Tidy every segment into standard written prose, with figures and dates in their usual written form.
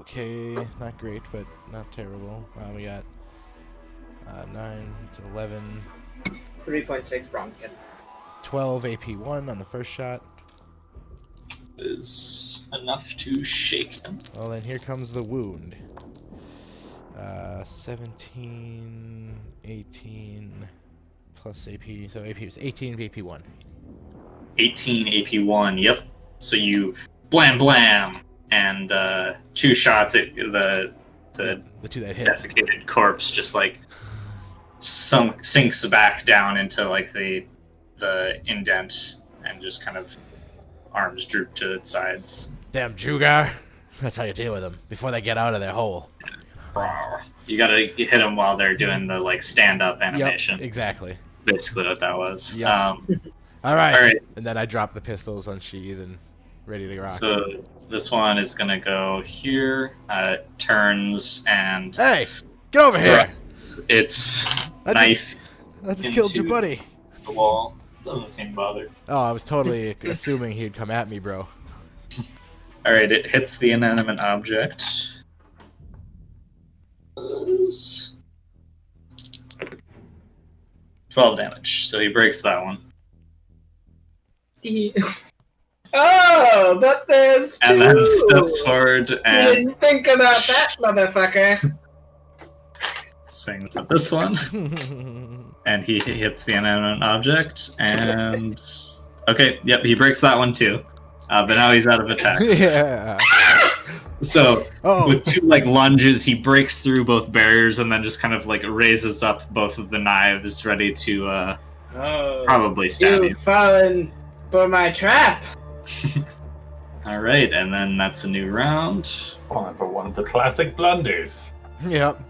okay. Not great, but not terrible. We got 9 to 11. 3.6 Bronkin. 12 AP1 on the first shot. Is enough to shake him. Well, then here comes the wound. 17, 18 plus AP. So AP is 18 AP1. 18 AP1. Yep. So you blam blam, and 2 shots at the two that hit. desiccated corpse just like sinks back down into like the indent, and just kind of arms droop to its sides. Damn Jugar. That's how you deal with them before they get out of their hole. You gotta hit them while they're doing the like stand-up animation. Yep, exactly. Basically what that was. Yep. All right. And then I drop the pistols unsheathed and ready to rock. So this one is gonna go here. Turns and hey, get over here! Its knife. I just killed your buddy. The wall. Doesn't seem bothered. Oh, I was totally assuming he'd come at me, bro. All right, it hits the inanimate object. 12 damage, so he breaks that one. Oh, but there's two! And then steps forward and... You didn't think about that, motherfucker! Swings at this one. And he hits the inanimate object, and... Okay, yep, he breaks that one too. But now he's out of attacks. Yeah. So, with 2 like lunges, he breaks through both barriers and then just kind of like raises up both of the knives, ready to probably stab you. You've fallen for my trap! Alright, and then that's a new round. Falling for one of the classic blunders. Yep.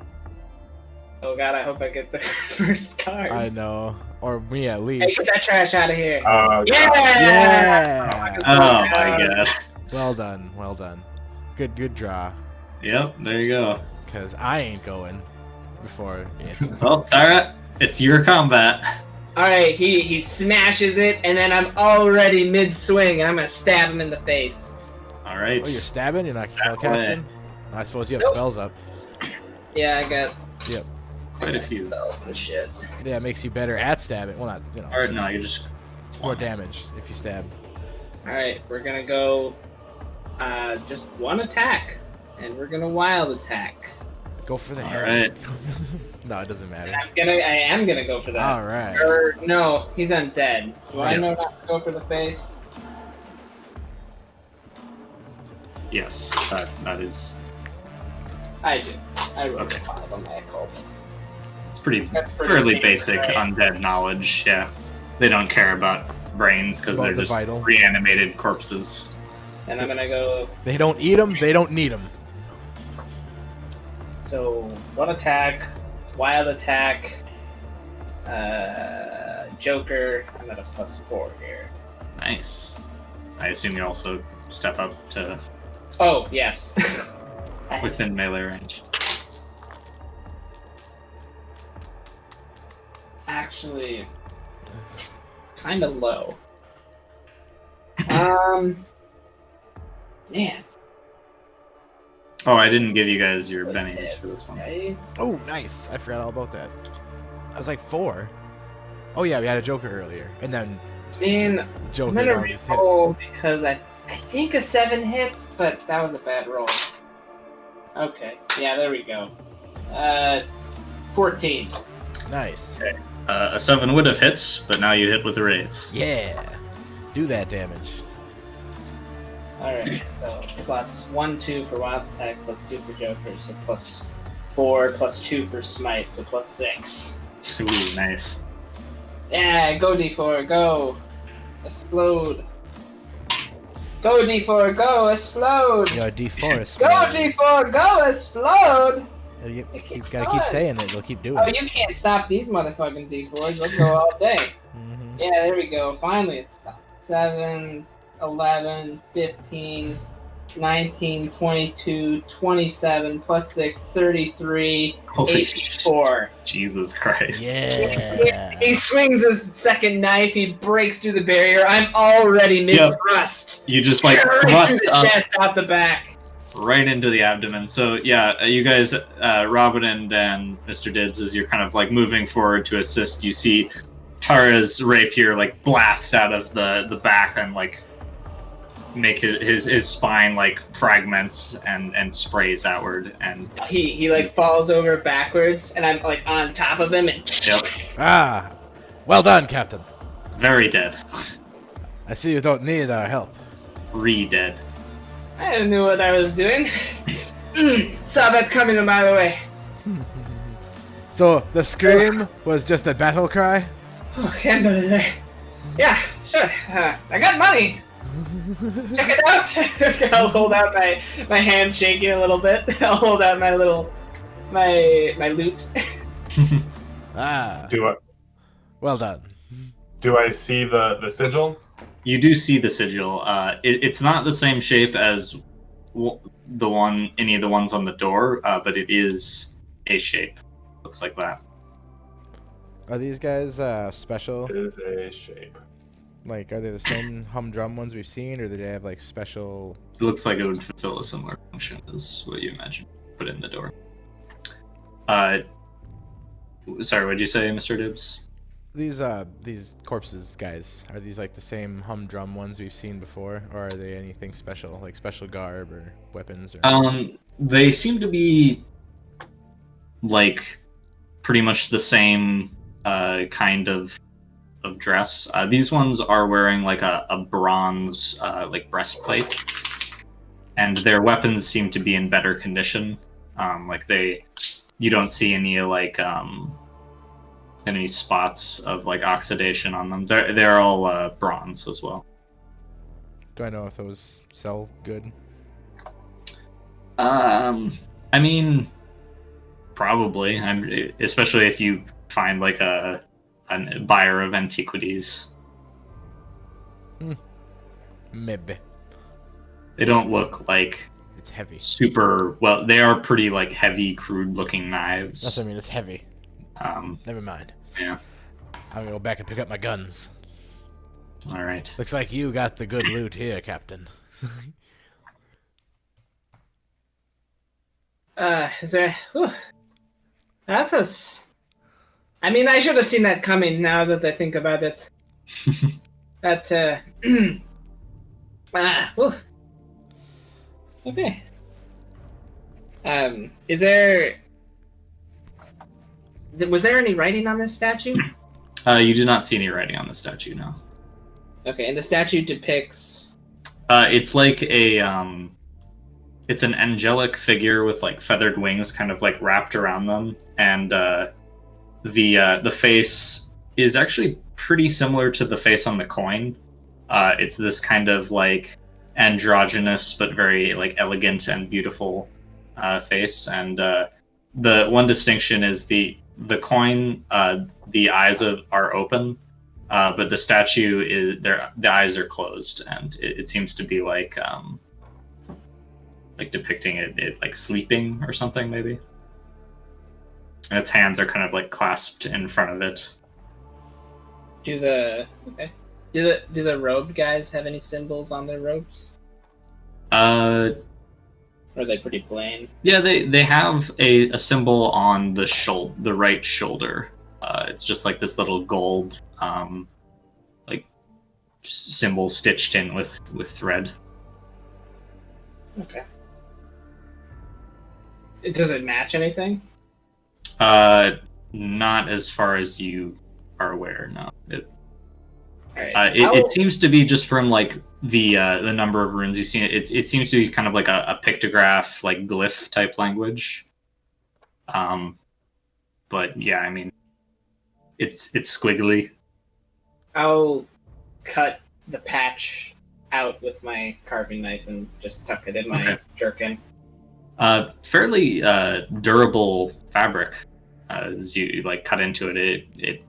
Oh god, I hope I get the first card. I know. Or me at least. Hey, get that trash out of here. Yeah! Yeah! Oh my god. Well done, well done. Good draw. Yep, there you go. Because I ain't going before it. Well, Tyra, it's your combat. Alright, he smashes it, and then I'm already mid-swing, and I'm gonna stab him in the face. Alright. Oh, you're stabbing? You're not spellcasting? I suppose you have spells up. Yeah, I got... Yep. Quite a few. Spells and shit. Yeah, it makes you better at stabbing. Well, not, you know. Or no, you just... More damage if you stab. Alright, we're gonna go... just one attack. And we're gonna wild attack. Go for the head. Alright. No, it doesn't matter. I am gonna go for that. Alright. Or, no, he's undead. Do I Yeah. know not to go for the face? Yes, that is... I do. I rolled Okay. a 5 on my occult. It's pretty That's pretty fairly standard, basic right? undead knowledge, yeah. They don't care about brains because About they're the just vital. reanimated corpses. And I'm gonna go... They don't eat them, they don't need them. So, one attack, wild attack, Joker, I'm at a +4 here. Nice. I assume you also step up to Oh, yes. within melee range. Actually, kind of low. Man. Oh, I didn't give you guys your bennies for this one. Okay. Oh, nice. I forgot all about that. I was like 4. Oh, yeah, we had a Joker earlier. And then Man, Joker I'm gonna now just hit. re-roll because I think a 7 hits, but that was a bad roll. Okay, yeah, there we go. 14. Nice. Okay. A 7 would have hit, but now you hit with a raise. Yeah. Do that damage. Alright, so plus 1, 2 for wild attack, plus 2 for Joker, so plus 4, plus 2 for smite, so plus 6. Ooh, nice. Yeah, go D4, go! Explode! Go D4, go! Explode! Yo, D4 is Go D4, go! Explode! You gotta keep saying it, they'll keep doing Oh, it. you can't stop these motherfucking D4s, they'll go all day. Mm-hmm. Yeah, there we go, finally it stopped. 7, 11, 15, 19, 22, 27, plus 6, 33, Holy 84. Jesus Christ. Yeah. He swings his second knife, he breaks through the barrier, I'm already mid-thrust. You just like Right thrust through the up. chest, out the back. right into the abdomen. So yeah, you guys, Robin and Mr. Dibbs, as you're kind of like moving forward to assist, you see Tara's rapier like blast out of the back and like make his spine like fragments and sprays outward, and He like falls over backwards, and I'm like on top of him, and yep, Ah, well done, Captain. very dead, I see you don't need our help. re-dead. I knew what I was doing. Saw that coming a mile away. So the scream was just a battle cry? Oh, yeah, sure. I got money. Check it out. I'll hold out my hands shaking a little bit. I'll hold out my loot. Ah, Do I well done. see the sigil? You do see the sigil. It's not the same shape as any of the ones on the door, but it is a shape. Looks like that. Are these guys special? It is a shape. Like, are they the same humdrum ones we've seen, or do they have like special? It looks like it would fulfill a similar function as what you imagine. Put in the door. Sorry, what'd you say, Mr. Dibbs? These corpses, guys, are these like the same humdrum ones we've seen before, or are they anything special, like special garb or weapons? Or... They seem to be like pretty much the same kind of dress. These ones are wearing like a bronze like breastplate, and their weapons seem to be in better condition. You don't see any like any spots of like oxidation on them. They're all bronze as well. Do I know if those sell good? I mean, probably. Especially if you find like a buyer of antiquities. Maybe. They don't look like It's heavy. super well. They are pretty like heavy, crude looking knives. That's what I mean. It's heavy. Never mind. Yeah. I'm gonna go back and pick up my guns. All right. Looks like you got the good loot here, Captain. Is there? Whew. That was. I mean, I should have seen that coming. Now that I think about it, that. Whew. Okay. Is there? Was there any writing on this statue? You do not see any writing on the statue, no. Okay, and the statue depicts. It's like it's an angelic figure with like feathered wings, kind of like wrapped around them, and the face is actually pretty similar to the face on the coin. It's this kind of like androgynous but very like elegant and beautiful face, and the one distinction is the coin, the eyes are open, but the statue the eyes are closed, and it seems to be like depicting it like sleeping or something maybe. And its hands are kind of like clasped in front of it. Do the robed guys have any symbols on their robes? Or are they pretty plain? Yeah, they have a symbol on the right shoulder. It's just like this little gold like symbol stitched in with thread. Okay. Does it match anything? Not as far as you are aware. No. Right. It seems to be just from like the number of runes you've seen. It seems to be kind of like a pictograph, like glyph type language. But yeah, I mean, it's squiggly. I'll cut the patch out with my carving knife and just tuck it in my jerkin. Fairly durable fabric. As you like cut into it, it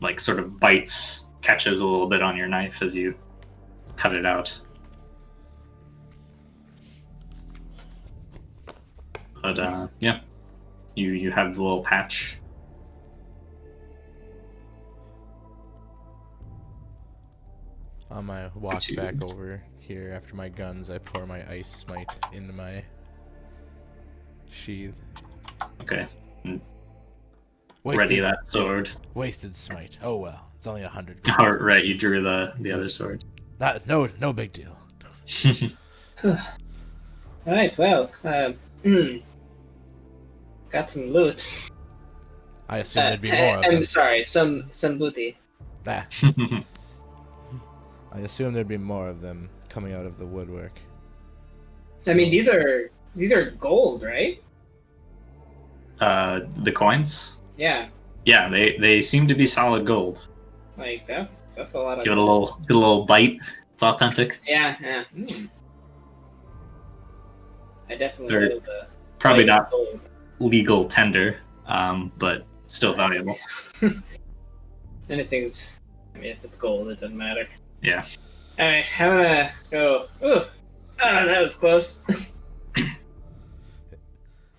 like sort of bites, catches a little bit on your knife as you cut it out. But yeah, you have the little patch. On my walk back over here after my guns, I pour my ice smite into my Sheath. Okay. Wasted, Ready that sword. Wasted smite. Oh well, it's only 100. Oh, right, you drew the other sword. No big deal. All right. Well, got some loot. I assume there'd be more of them. I'm sorry, some booty. Ah, I assume there'd be more of them coming out of the woodwork. I mean, these are gold, right? The coins? Yeah. Yeah, they seem to be solid gold. Like that's a lot of. Give it a little bite. It's authentic. Yeah. I definitely They're know the. Probably like, not gold. legal tender, but still valuable. Anything's. I mean, if it's gold, it doesn't matter. Yeah. All right, I'm gonna go. Ooh, that was close.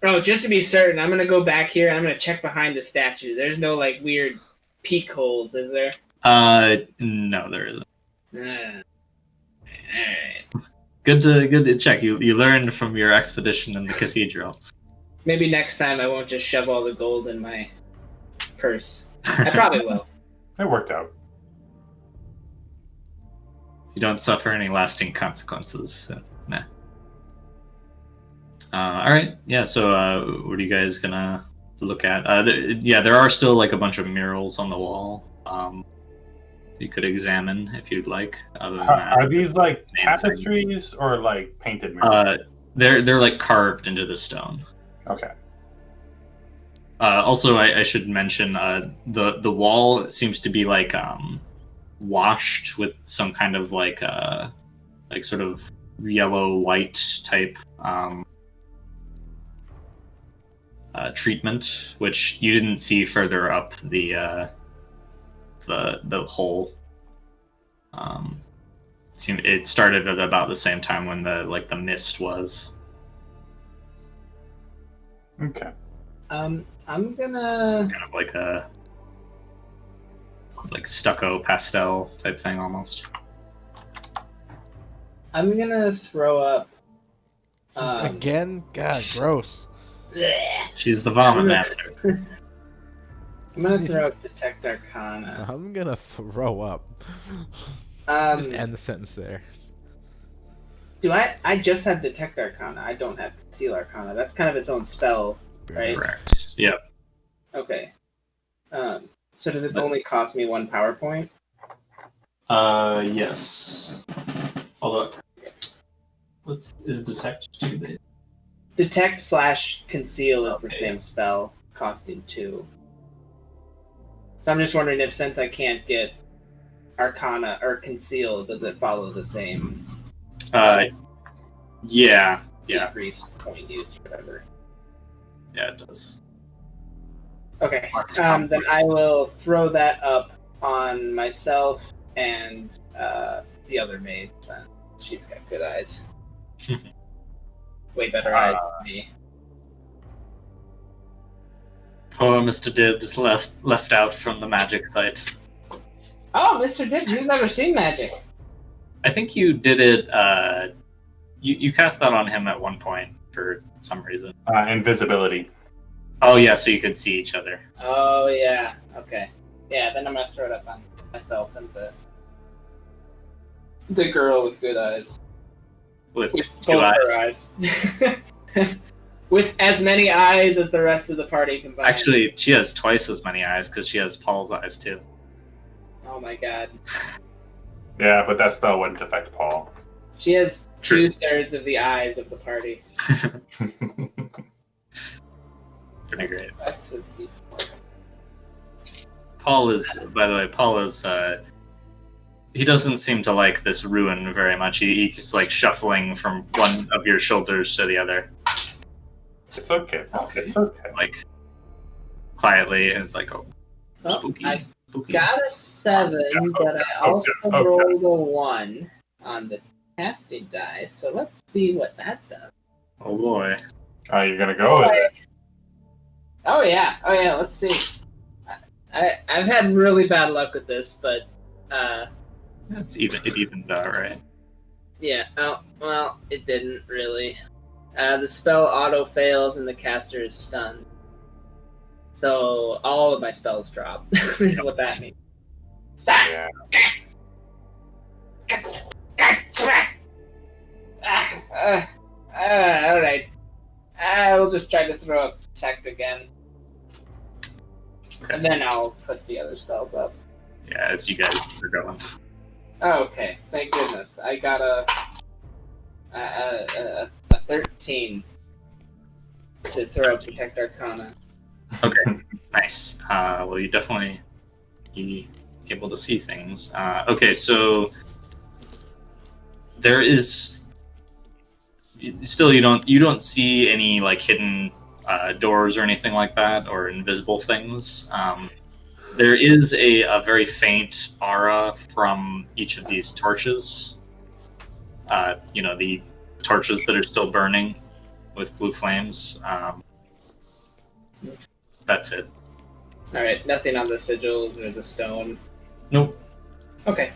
Oh, just to be certain, I'm gonna go back here and I'm gonna check behind the statue. There's no like weird peek holes, is there? No, there isn't. Alright. Good to check. You learned from your expedition in the cathedral. Maybe next time I won't just shove all the gold in my purse. I probably will. It worked out. You don't suffer any lasting consequences. So, nah. All right. Yeah. So, what are you guys gonna look at? There are still like a bunch of murals on the wall. You could examine if you'd like. Other than that, Are these like main tapestries things. or like painted murals? They're like carved into the stone. Okay. Also, I should mention the wall seems to be like washed with some kind of like sort of yellow white type treatment, which you didn't see further up the hole. It started at about the same time when the mist was. Okay. I'm gonna. It's kind of like a stucco pastel type thing almost. I'm gonna throw up. Again? God, gross. She's the vomit master. I'm gonna throw up Detect Arcana. I'm gonna throw up. Just end the sentence there. Do I just have Detect Arcana? I don't have Conceal Arcana. That's kind of its own spell, right? Correct. Yep. Okay. So does it only cost me 1 power point? Yes. Hold up. Is detect 2 days? Detect / Conceal is the Okay. same spell, costing 2. So I'm just wondering if since I can't get Arcana or Conceal, does it follow the same Yeah. decrease point use or whatever? Yeah, it does. Okay. Less Then complex. I will throw that up on myself and the other maid. She's got good eyes. Way better eyes than me. Poor Mr. Dibbs left out from the magic site. Oh, Mr. Dibbs, you've never seen magic. I think you did it. You cast that on him at one point for some reason. Invisibility. Oh yeah, so you could see each other. Oh, yeah. Okay. Yeah, then I'm going to throw it up on myself and the girl with good eyes. With With 2 both eyes. her eyes. With as many eyes as the rest of the party combined. Actually, she has twice as many eyes because she has Paul's eyes too. Oh my god. Yeah, but that spell wouldn't affect Paul. She has True. 2/3 of the eyes of the party. Pretty great. That's a deep point. Paul is, by the way, he doesn't seem to like this ruin very much. He's like shuffling from one of your shoulders to the other, It's okay, Paul. It's okay. like quietly, and it's like, oh, Oh, spooky. I spooky. got a 7, but I also okay. rolled a 1 on the casting die, so let's see what that does. Oh boy. You're gonna go with it. Oh yeah, let's see. I've had really bad luck with this, but It evens out, right? yeah. Oh well, it didn't really. The spell auto fails and the caster is stunned. So all of my spells drop. Is what that means. Yeah. All right. I'll just try to throw up detect again, and then I'll put the other spells up. Yeah, as you guys are going. Oh, okay, thank goodness. I got a 13 to throw up detect arcana. Okay, nice. Well, you definitely be able to see things. Okay, so there is still you don't see any like hidden doors or anything like that, or invisible things. There is a very faint aura from each of these torches. The torches that are still burning with blue flames. That's it. All right, nothing on the sigils or the stone. Nope. Okay.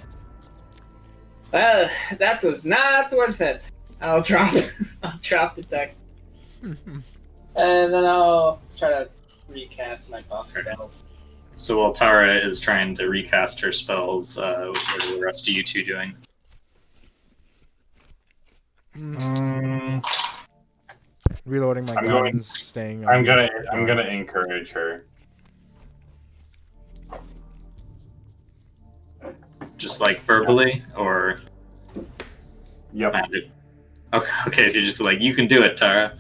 That was not worth it. I'll drop detect, and then I'll try to recast my buff spells. So while Tara is trying to recast her spells, what are the rest of you two doing? Reloading my I'm guns, staying. I'm gonna encourage her. Just like verbally, or Yep. magic? Okay, so you're just like, you can do it, Tara.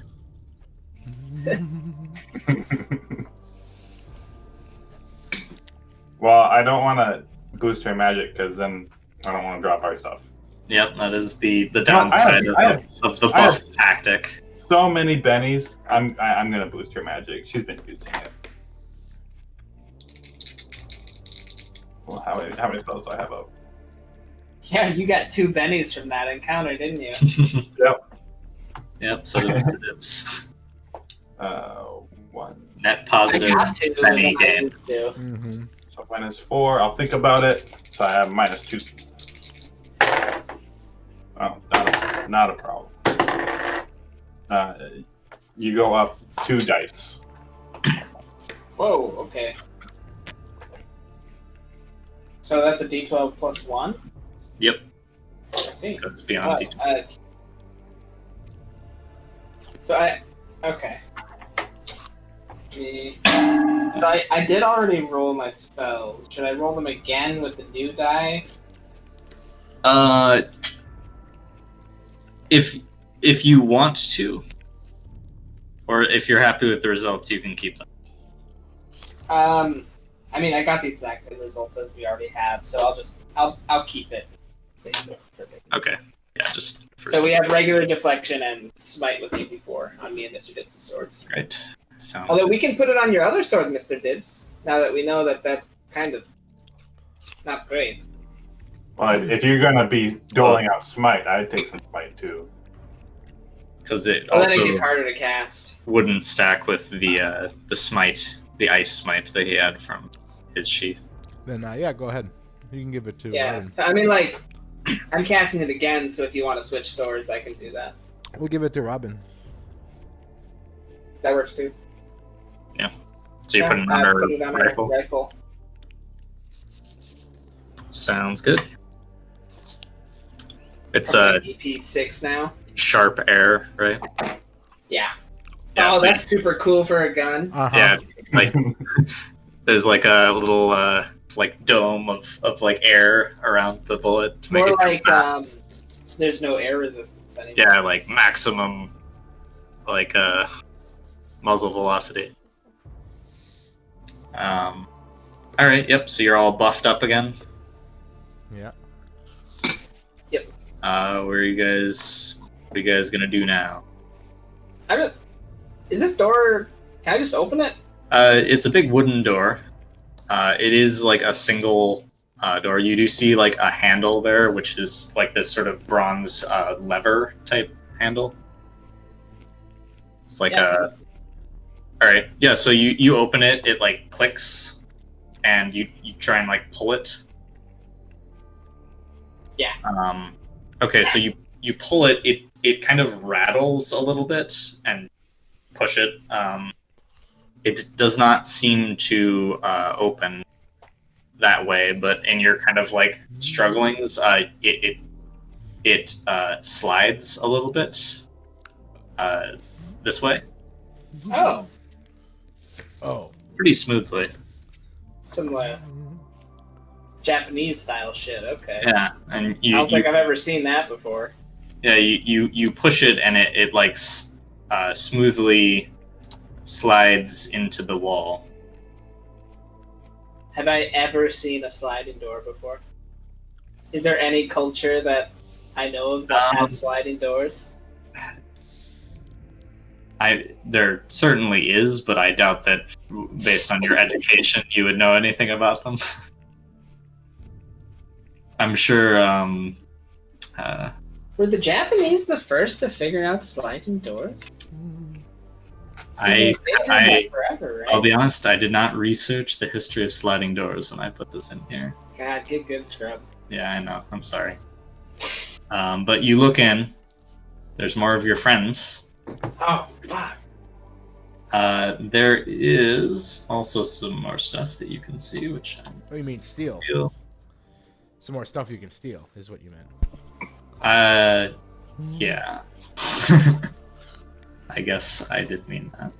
Well, I don't want to boost her magic because then I don't want to drop our stuff. Yep, that is the I downside have- of the I have- buff tactic. So many bennies. I'm gonna boost her magic. She's been using it. Well, how many spells do I have up? Yeah, you got 2 bennies from that encounter, didn't you? Yep. Yep, so the dips. 1. Net I positive got 2. penny and I gain. used to. Mm-hmm. So -4. I'll think about it. So I have -2. Oh, not a problem. You go up 2 dice. Whoa, okay. So that's a D12 plus 1? Yep, Okay. goes beyond D2. Okay. So I did already roll my spells. Should I roll them again with the new die? If you want to, or if you're happy with the results, you can keep them. I mean, I got the exact same results as we already have, so I'll keep it. Okay, yeah, just for So we have regular deflection and smite with you before on me initiative to swords. Right. Sounds Although good. we can put it on your other sword, Mr. Dibs. Now that we know that that's kind of not great. Well, if you're gonna be doling out smite, I'd take some smite too. Because it Well, then also it gets harder to cast. wouldn't stack with the smite, the ice smite that he had from his sheath. Then yeah, go ahead. You can give it to. Yeah. So I mean, like, I'm casting it again. So if you want to switch swords, I can do that. We'll give it to Robin. That works too. So you Yeah, put it I on her put it on my rifle. rifle. Sounds good. It's Okay, EP6 now. sharp air, right? Yeah. Yeah, Oh, so that's super cool for a gun. Uh-huh. yeah, like there's like a little like dome of like air around the bullet to make More it go like fast. there's no air resistance anymore. Yeah, like maximum like muzzle velocity. All right, yep. So you're all buffed up again. Yeah. What are you guys gonna do now? Is this door? Can I just open it? It's a big wooden door. It is like a single door. You do see like a handle there, which is like this sort of bronze lever type handle. It's like Yeah. All right, yeah. So you open it. It like clicks, and you try and like pull it. Yeah. Okay, so you pull it. it kind of rattles a little bit and push it. It does not seem to open that way, but in your kind of like strugglings, it slides a little bit this way. Oh, Oh. Pretty smoothly. some Japanese style shit. Okay. Yeah, and I don't think I've ever seen that before. yeah, you push it and it like smoothly slides into the wall. Have I ever seen a sliding door before? Is there any culture that I know of that has sliding doors? There certainly is, but I doubt that based on your education you would know anything about them. I'm sure Were the Japanese the first to figure out sliding doors? They've had that forever, right? I'll be honest, I did not research the history of sliding doors when I put this in here. God, get good, scrub. Yeah, I know. I'm sorry. But you look in. There's more of your friends. Oh, fuck. There is also some more stuff that you can see, which Oh, you mean steal? feel. Some more stuff you can steal is what you meant. Yeah. I guess I did mean that.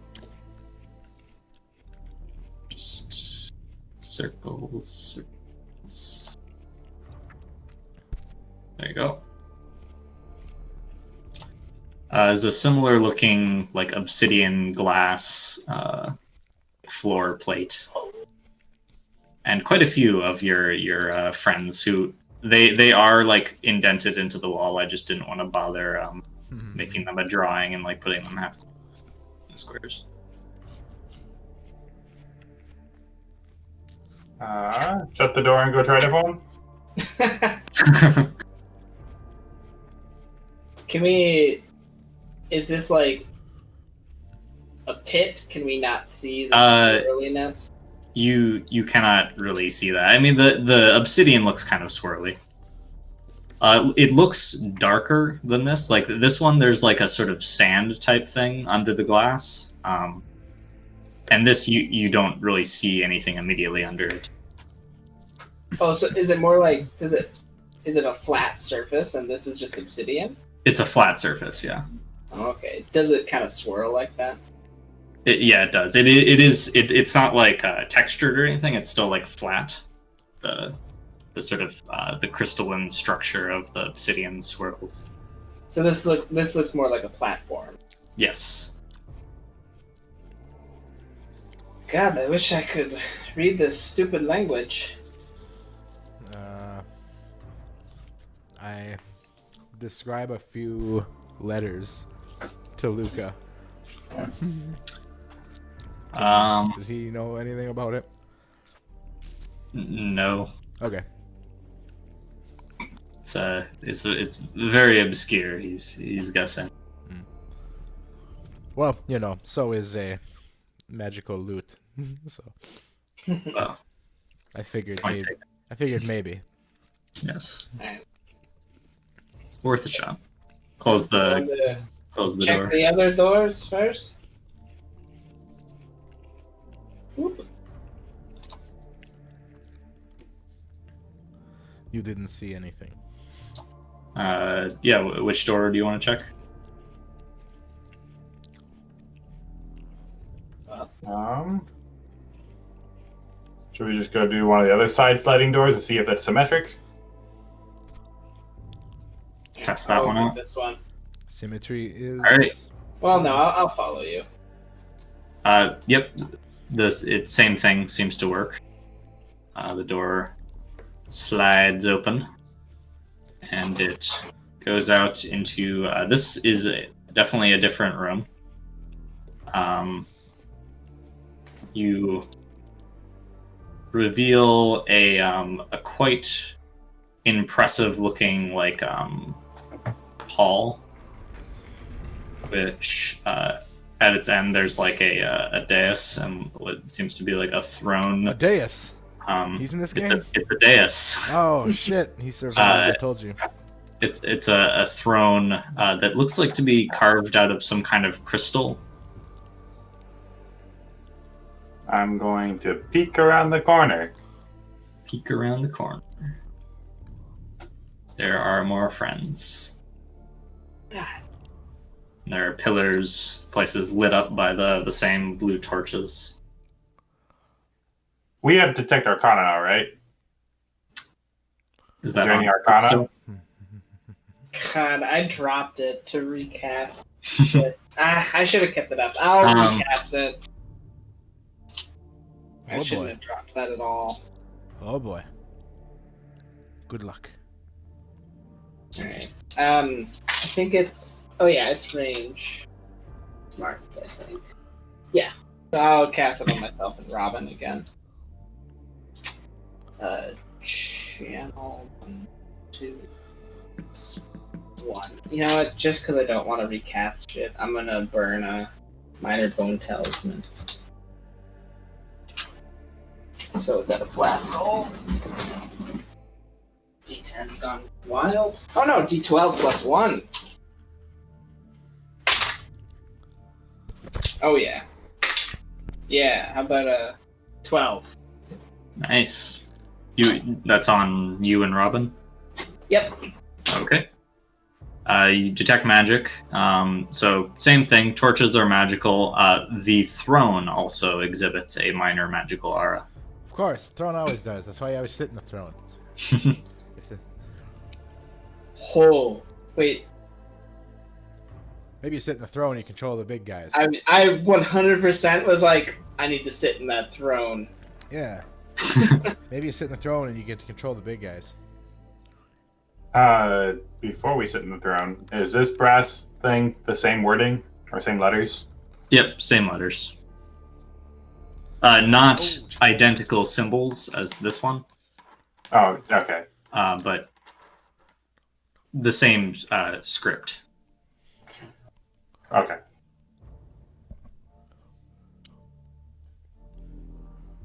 Just circles. There you go. There's a similar looking, like, obsidian glass floor plate. And quite a few of your friends who they are like indented into the wall. I just didn't want to bother making them a drawing and like putting them half in squares. Shut the door and go try to phone. Can we... Is this like a pit? Can we not see the swirliness? You cannot really see that. I mean, the obsidian looks kind of swirly. It looks darker than this. Like this one, there's like a sort of sand type thing under the glass. And this, you don't really see anything immediately under it. Oh, so is it more like... Is it a flat surface and this is just obsidian? It's a flat surface, yeah. Oh, okay. Does it kind of swirl like that? Yeah, it does. It's not like textured or anything. It's still like flat. The sort of the crystalline structure of the obsidian swirls. So this looks more like a platform. Yes. God, I wish I could read this stupid language. I describe a few letters to Luca. Does he know anything about it? No. Okay. It's very obscure. He's guessing. Well, so is a magical loot. So Well, I figured point maybe. yes. Alright. Worth a shot. Close the Check door. the other doors first. Whoop. You didn't see anything. Yeah. Which door do you want to check? Should we just go do one of the other side sliding doors and see if that's symmetric? Test that one out. This one. Symmetry is. All right. Well, no, I'll follow you. Yep. Same thing seems to work. The door slides open, and it goes out into. This is definitely a different room. You reveal a quite impressive looking like hall, which at its end there's like a dais and what seems to be like a throne. A dais. He's in this game? It's a dais. Oh shit! He survived. I told you. It's a throne that looks like to be carved out of some kind of crystal. I'm going to peek around the corner. Peek around the corner. There are more friends. There are pillars, places lit up by the same blue torches. We have Detect Arcana now, right? Is there any Arcana? So? God, I dropped it to recast it. I should have kept it up. I'll recast it. I shouldn't have dropped that at all. Oh boy. Good luck. Alright. I think it's... Oh yeah, it's range. Smarts, I think. Yeah. So I'll cast it on myself and Robin again. Channel 1, 2, 1. You know what? Just because I don't want to recast shit, I'm gonna burn a Minor Bone Talisman. So is that a flat roll? D10's gone wild. Oh no, D12 plus 1. Oh yeah. Yeah, how about a 12? Nice. That's on you and Robin? Yep. Okay. You detect magic. So same thing, torches are magical. The throne also exhibits a minor magical aura. Of course, throne always does. That's why I always sit in the throne. Oh, wait. Maybe you sit in the throne and you control the big guys. I 100% was like, I need to sit in that throne. Yeah. Maybe you sit in the throne and you get to control the big guys. Before we sit in the throne, is this brass thing the same wording or same letters? Yep, same letters. Not identical symbols as this one. Oh, okay. But the same script. Okay.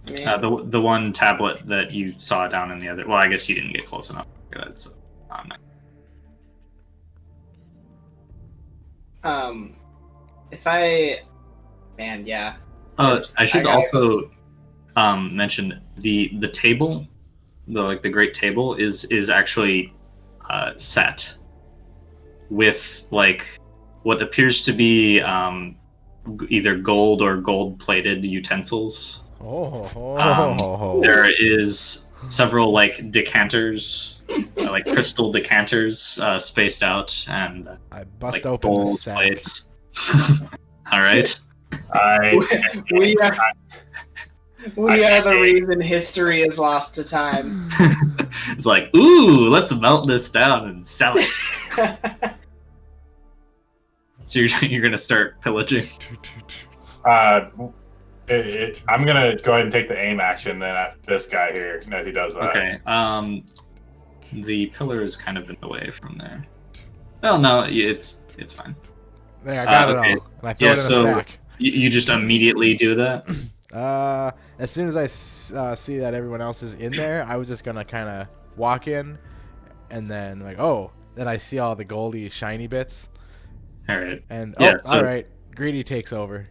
The one tablet that you saw down in the other. Well, I guess you didn't get close enough. So I'm not. If I, man, yeah. I should also mention the table, the great table is actually set with like what appears to be either gold or gold-plated utensils. There is several like decanters, like crystal decanters, spaced out, and I bust like open the bowls, sack. plates. All right. We are the reason history is lost to time. It's like, ooh, let's melt this down and sell it. So you're gonna start pillaging. I'm gonna go ahead and take the aim action then at this guy here as he does that. Okay. The pillar is kind of in the way from there. Well, no, it's fine. There, I got it okay. all. And I throw it in a sack. You just immediately do that? As soon as I see that everyone else is in there, I was just gonna kind of walk in, and then like, then I see all the goldy, shiny bits. All right. And yeah, so all right, Greedy takes over.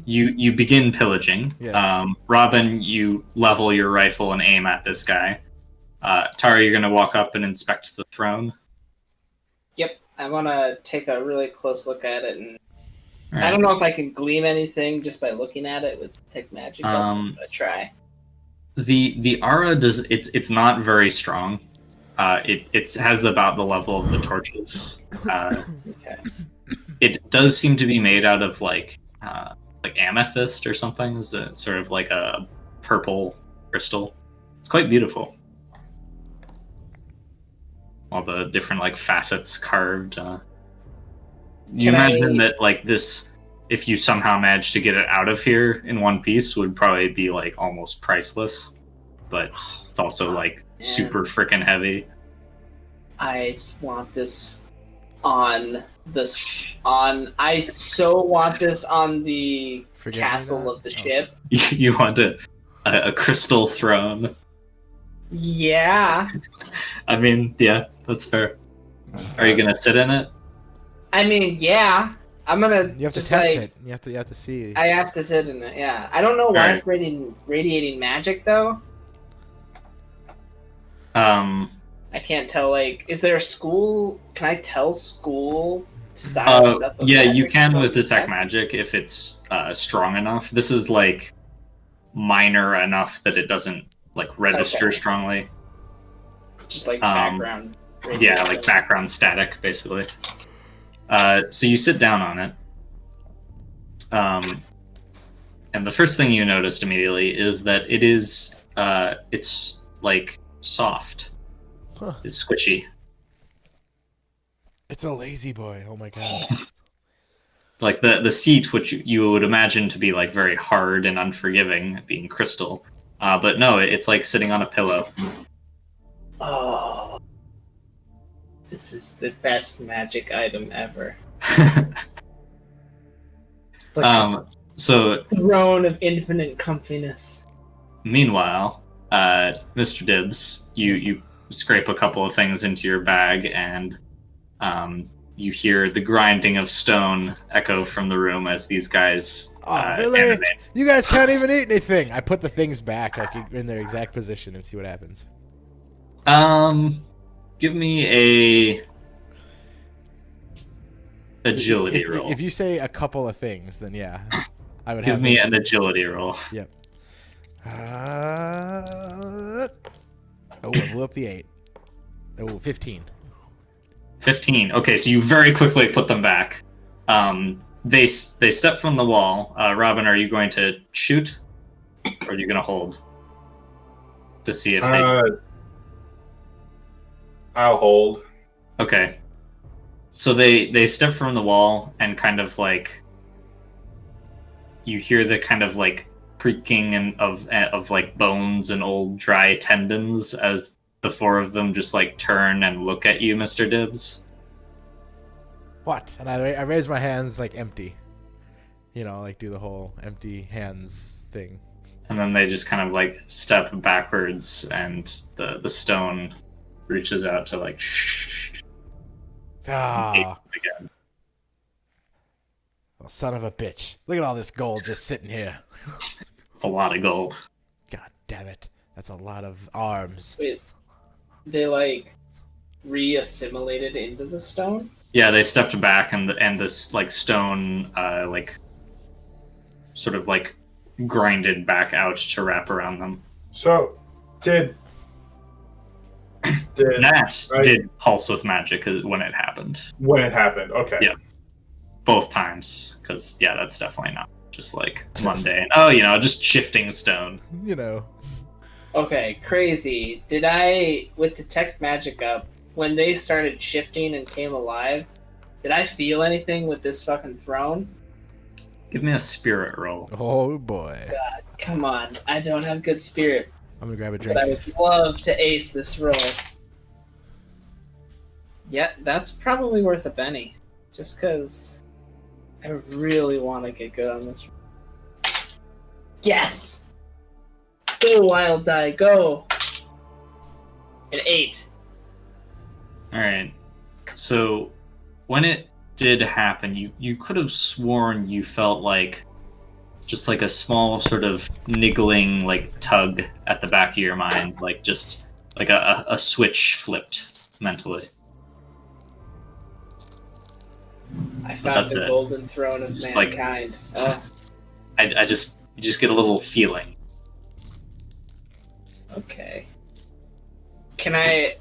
You begin pillaging. Yes. Robin, you level your rifle and aim at this guy. Tara, you're gonna walk up and inspect the throne. Yep, I want to take a really close look at it, and Right. I don't know if I can glean anything just by looking at it with Detect Magic. I'm gonna try. The aura it's not very strong. It has about the level of the torches. Okay. It does seem to be made out of like amethyst or something. Is sort of like a purple crystal. It's quite beautiful. All the different like facets carved. You imagine that like this, if you somehow managed to get it out of here in one piece, would probably be like almost priceless. But it's also like super freaking heavy. I want this on I so want this on the castle of the ship. You want a crystal throne. Yeah. I mean, yeah, that's fair. Are you gonna sit in it? I mean, yeah. I'm gonna. You have to just, test like, it. You have to see. I have to sit in it. Yeah. I don't know why Alright. it's radiating magic though. I can't tell. Like, is there a school? Can I tell school style stuff? Of Yeah, you magic can from with detect tech? magic if it's strong enough. This is like minor enough that it doesn't like register Okay. strongly. Just like Um, background. Yeah, radiation. like background static, basically. So you sit down on it, and the first thing you noticed immediately is that it's like soft, Huh. it's squishy. It's a lazy boy. Oh my god. Like the seat, which you would imagine to be like very hard and unforgiving, being crystal, but no, it's like sitting on a pillow. Oh, this is the best magic item ever. Like So the throne of infinite comfiness. meanwhile, Mr. Dibbs, you scrape a couple of things into your bag, and you hear the grinding of stone echo from the room as these guys Oh, really? animate. You guys can't even eat anything. I put the things back like in their exact position and see what happens. Give me a agility If, roll. if you say a couple of things, then yeah, I would Give have. me an agility roll. Yep. Oh, I blew up the 8. Oh, 15. 15. Okay, so you very quickly put them back. They step from the wall. Robin, are you going to shoot, or are you going to hold to see if they? I'll hold. Okay. So they step from the wall and kind of like you hear the kind of like creaking and of like bones and old dry tendons as the four of them just like turn and look at you, Mr. Dibbs. What? And I raise my hands like empty. You know, like do the whole empty hands thing. And then they just kind of like step backwards, and the stone reaches out to like shh. Ah, Again. oh, son of a bitch! Look at all this gold just sitting here. It's a lot of gold. God damn it! That's a lot of arms. Wait, they like re-assimilated into the stone? Yeah, they stepped back, and this like stone like sort of like grinded back out to wrap around them. So, did That right. did pulse with magic when it happened. when it happened? Okay. Yeah. Both times, because yeah, that's definitely not just like mundane. Oh, you know, just shifting stone. You know. Okay, crazy. Did I, with detect magic up, when they started shifting and came alive, did I feel anything with this fucking throne? Give me a spirit roll. Oh boy. God, come on. I don't have good spirit, I'm gonna grab a but I drink. would love to ace this roll. Yeah, that's probably worth a penny. Just because I really want to get good on this. Yes! Go, Wild Die, go! An 8. All right. So when it did happen, you could have sworn you felt like just like a small sort of niggling like tug at the back of your mind, like just like a switch flipped mentally. I found that's the it. golden throne of Just like- mankind. Oh, You just get a little feeling. okay. Can I...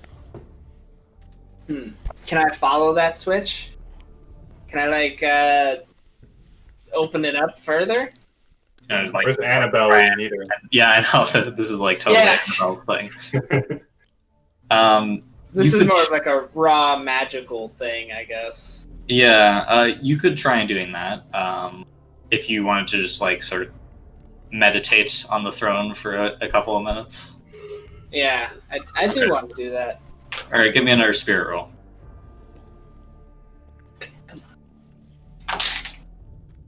Can I follow that switch? Can I, like, open it up further? And, like, Where's Annabelle when you need her? yeah, I know this is like totally Yeah. Annabelle's thing. This You is could more of like a raw magical thing, I guess. Yeah, you could try doing that if you wanted to just like sort of meditate on the throne for a couple of minutes. Yeah, I do want to do that. All right, give me another spirit roll.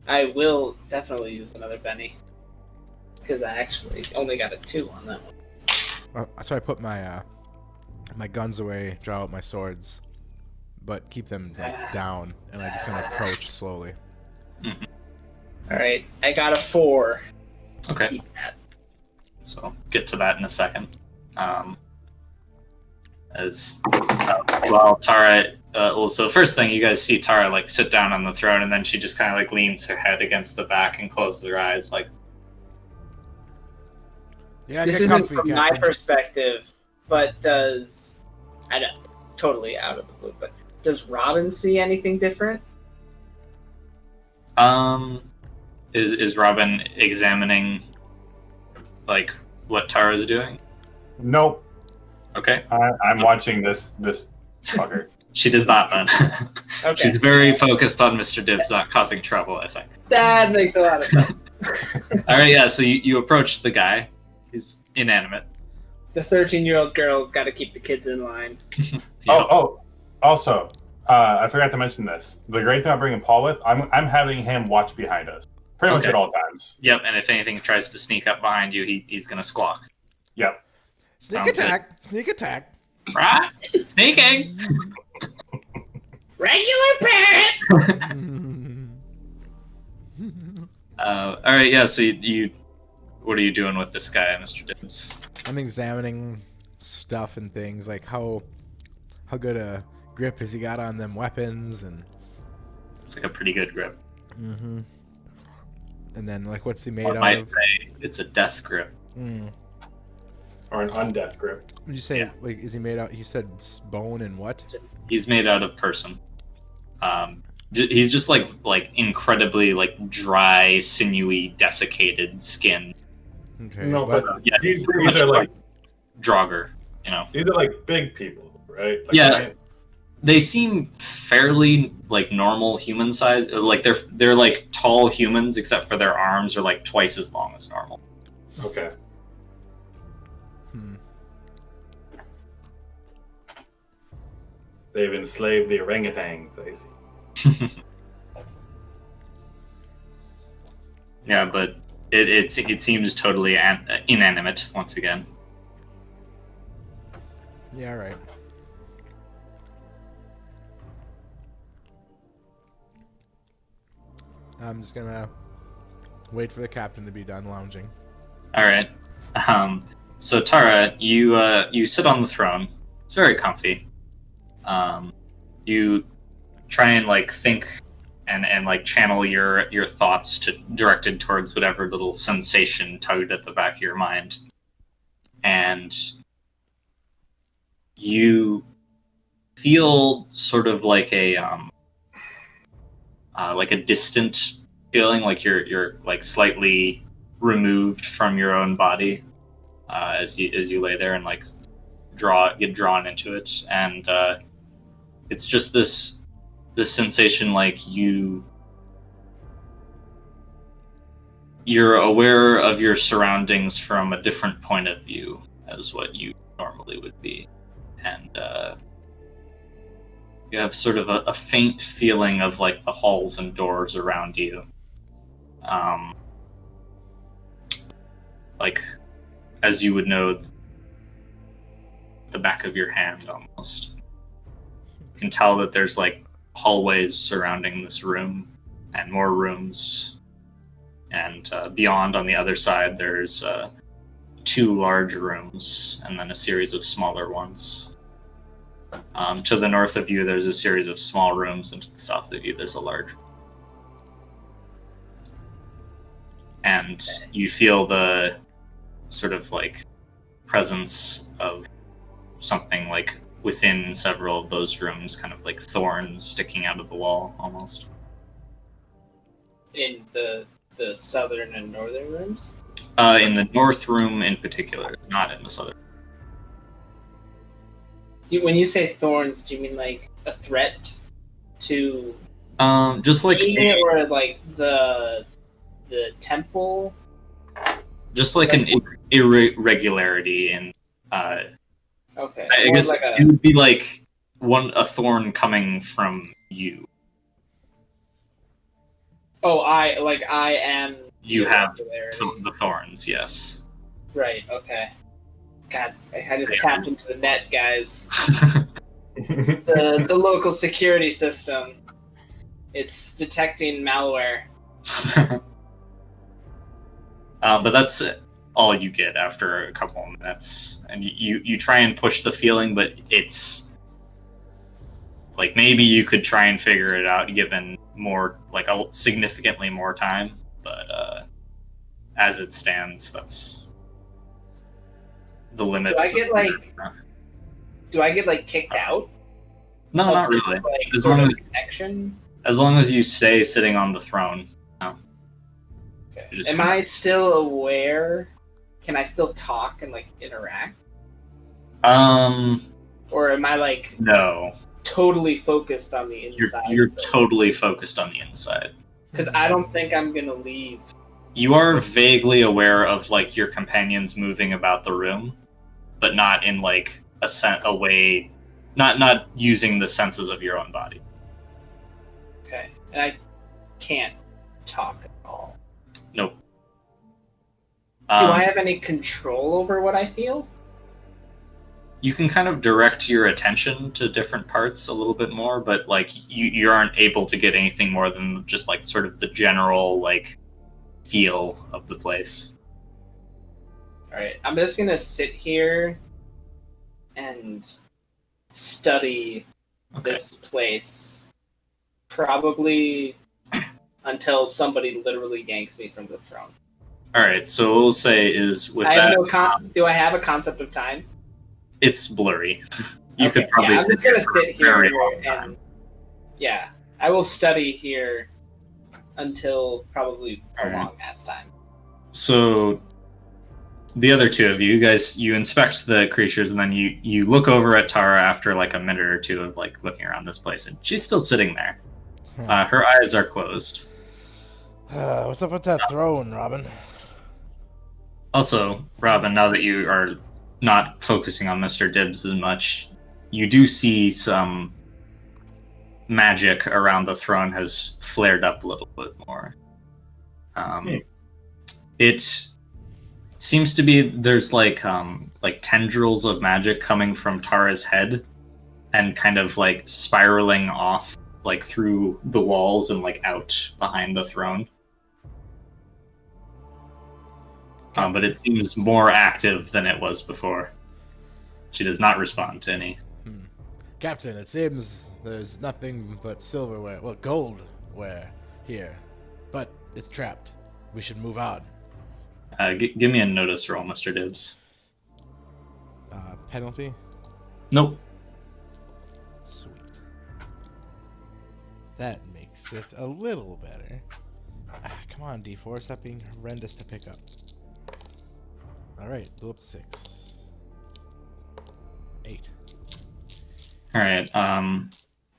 I will definitely use another penny. Because I actually only got a 2 on that one. So I put my my guns away, draw out my swords, but keep them like down, and I'm just gonna approach slowly. Mhm. All right, I got a 4. Okay. Keep that. So get to that in a second. While Tara, so first thing you guys see Tara like sit down on the throne, and then she just kind of like leans her head against the back and closes her eyes, like. Yeah, This get isn't comfy, from my Captain. perspective, but I don't totally out of the blue, but does Robin see anything different? Is Robin examining like what Tara's doing? Nope. Okay. I'm watching this fucker. She does not then. Okay. She's very focused on Mr. Dibbs not causing trouble, I think. That makes a lot of sense. Alright, yeah, so you approach the guy. He's inanimate. The 13-year-old girl's got to keep the kids in line. Also, I forgot to mention this. The great thing about bringing Paul with, I'm having him watch behind us. Pretty much Okay. at all times. Yep, and if anything tries to sneak up behind you, he's gonna squawk. Yep. Sneak Sounds attack! Sneak attack! Right? Sneaking! Regular parent! Alright, yeah, so you what are you doing with this guy, Mr. Dibbs? I'm examining stuff and things, like how good a grip has he got on them weapons, and It's like a pretty good grip. and then like what's he made One out might of? say it's a death grip. Or an undeath grip. Did you say Yeah. like is he made out? You said bone and what? He's made out of person. He's just like incredibly like dry, sinewy, desiccated skin. Okay. No, but but Yeah, these pretty much are like Draugr, you know. these are like big people, right? Like, Yeah. They seem fairly like normal human size. Like they're like tall humans, except for their arms are like twice as long as normal. Okay. They've enslaved the orangutans, I see. Yeah, but it seems totally inanimate once again. yeah, right. I'm just gonna wait for the captain to be done lounging. All right. So Tara, you sit on the throne. It's very comfy. You try and like think and like channel your thoughts directed towards whatever little sensation tugged at the back of your mind, and you feel sort of like a distant feeling, like you're like slightly removed from your own body as you lay there and like get drawn into it, and it's just this sensation like you're aware of your surroundings from a different point of view as what you normally would be, and you have sort of a faint feeling of like the halls and doors around you, like as you would know the back of your hand almost. You can tell that there's like hallways surrounding this room and more rooms, and beyond on the other side there's 2 large rooms and then a series of smaller ones. To the north of you there's a series of small rooms, and to the south of you there's a large room. And you feel the sort of like presence of something like within several of those rooms, kind of like thorns sticking out of the wall almost. In the southern and northern rooms? In the north room in particular, not in the southern. When you say thorns, do you mean like a threat to Just like me, or like the temple? just like an irregularity in Okay. I Or guess like it would be like a thorn coming from you. I am. You have irregularity. the thorns, yes. Right. Okay. God, I just tapped into the net, guys. the local security system. It's detecting malware. But that's all you get after a couple of minutes, and you try and push the feeling, but it's like maybe you could try and figure it out given more, like significantly more time. But as it stands, that's the limits. Do I get like kicked out? No, not This, really. like, As sort long of as, connection. as long as you stay sitting on the throne. No. Okay. You just Am I still aware? Can I still talk and like interact? Or am I like No. totally focused on the inside? You're totally focused on the inside. Because I don't think I'm gonna leave. You are vaguely aware of like your companions moving about the room, but not in like a way, not using the senses of your own body. Okay, and I can't talk at all. Nope. Do I have any control over what I feel? You can kind of direct your attention to different parts a little bit more, but like you aren't able to get anything more than just like sort of the general like feel of the place. Alright, I'm just gonna sit here and study this place. Probably until somebody literally yanks me from the throne. Alright, so what we'll say is with I have that, do I have a concept of time? it's blurry. You Okay, could probably yeah, I'm just gonna sit here very long time. and yeah, I will study here until probably a Alright. long ass time. So the other two of you guys, you inspect the creatures, and then you look over at Tara after like a minute or two of like looking around this place, and she's still sitting there. Her eyes are closed. What's up with that throne, Robin? Also, Robin, now that you are not focusing on Mr. Dibbs as much, you do see some magic around the throne has flared up a little bit more. It seems to be there's like tendrils of magic coming from Tara's head and kind of like spiraling off like through the walls and like out behind the throne. But it seems more active than it was before. She does not respond to any. Captain, it seems there's nothing but silverware, well, goldware here, but it's trapped. We should move on. Give me a notice roll, Mr. Dibbs. Penalty? Nope. Sweet. That makes it a little better. Come on, D4, stop being horrendous to pick up. Alright, blew up to 6. 8. Alright,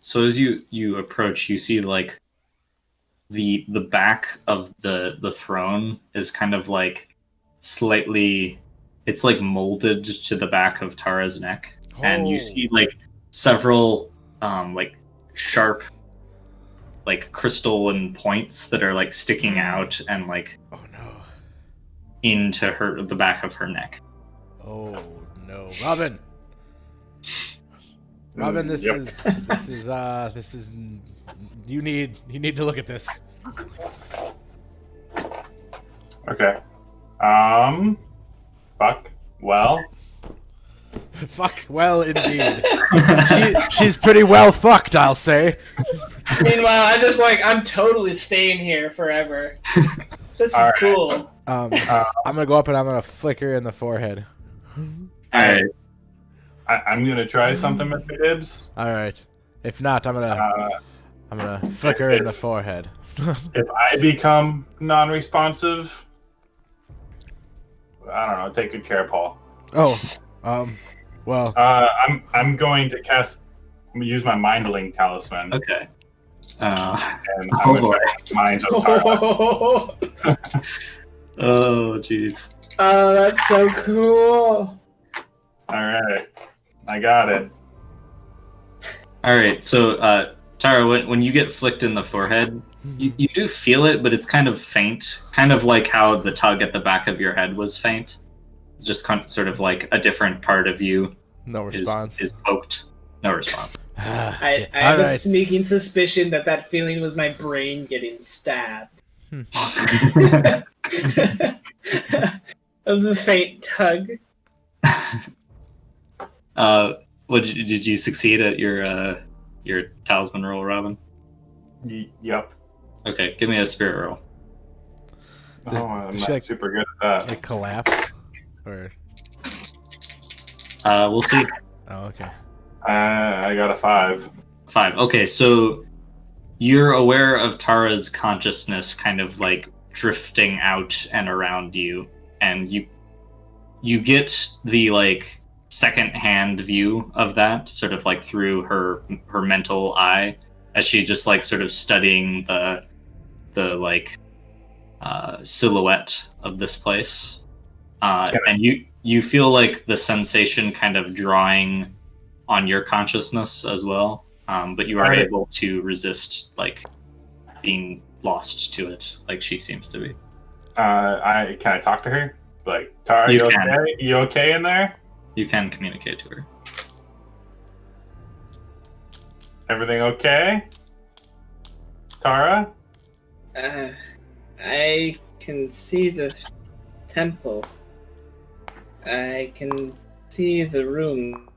so as you approach, you see like the back of the throne is kind of like slightly, it's like molded to the back of Tara's neck. Oh. And you see like several like sharp like crystalline points that are like sticking out and like into the back of her neck. Oh no, Robin! Robin, this is you need to look at this. Okay. Fuck. Well. Fuck well indeed. She's pretty well fucked, I'll say. Meanwhile, I'm totally staying here forever. This is cool. I'm gonna go up and I'm gonna flick her in the forehead. Alright. I'm gonna try something, Mr. Dibbs. Alright. If not, I'm gonna flick her in the forehead. If I become non-responsive, I don't know, take good care, Paul. Oh, well. I'm going to use my Mindling talisman. Okay. And I'm going to mind of Tara. Oh, jeez. Oh, that's so cool. Alright. I got it. Alright, so, Tara, when you get flicked in the forehead, you do feel it, but it's kind of faint. Kind of like how the tug at the back of your head was faint. It's just sort of like a different part of you No response. is poked. No response. I have a sneaking suspicion that feeling was my brain getting stabbed. Of the faint tug. Did you succeed at your talisman roll, Robin? Yep. Okay, give me a spirit roll. I'm not super good at that. It collapse, or We'll see. oh, okay. I got a 5. 5. Okay, so you're aware of Tara's consciousness kind of like drifting out and around you, and you get the like second-hand view of that, sort of like through her mental eye, as she's just like sort of studying the like silhouette of this place, and you feel like the sensation kind of drawing on your consciousness as well, but you are able to resist like being lost to it, like she seems to be. Can I talk to her? Like, Tara, you okay? You okay in there? You can communicate to her. Everything okay, Tara? I can see the temple. I can see the room.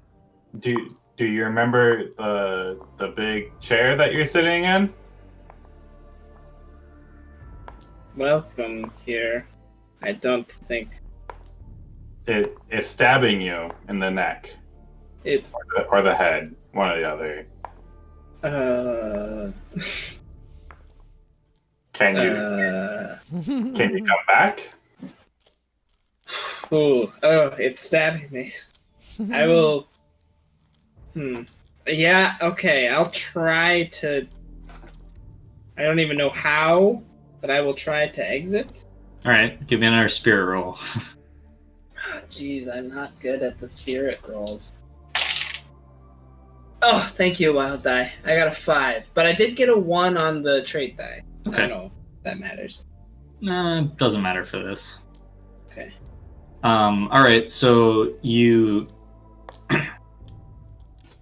Do you remember the big chair that you're sitting in? Welcome here. I don't think It's stabbing you in the neck it's or the head, one or the other. Can you come back? Oh, it's stabbing me. I will. Yeah, okay. I'll try to. I don't even know how, but I will try to exit. All right, give me another spirit roll. Jeez, I'm not good at the spirit rolls. Oh, thank you, wild die. I got a 5, but I did get a 1 on the trait die. Okay. I don't know if that matters. Doesn't matter for this. Okay. All right, so you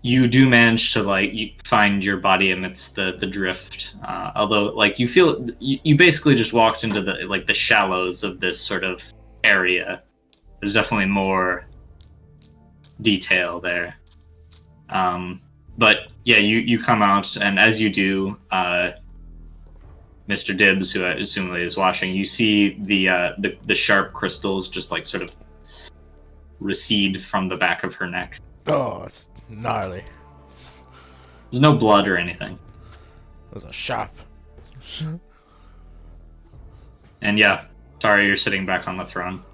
do manage to like find your body amidst the drift. Although, like, you feel you basically just walked into the shallows of this sort of area. There's definitely more detail there. But yeah, you come out, and as you do, Mr. Dibbs, who assumably is watching, you see the sharp crystals just like sort of recede from the back of her neck. Oh, it's gnarly. There's no blood or anything. There's a shop. And yeah, Tara, you're sitting back on the throne.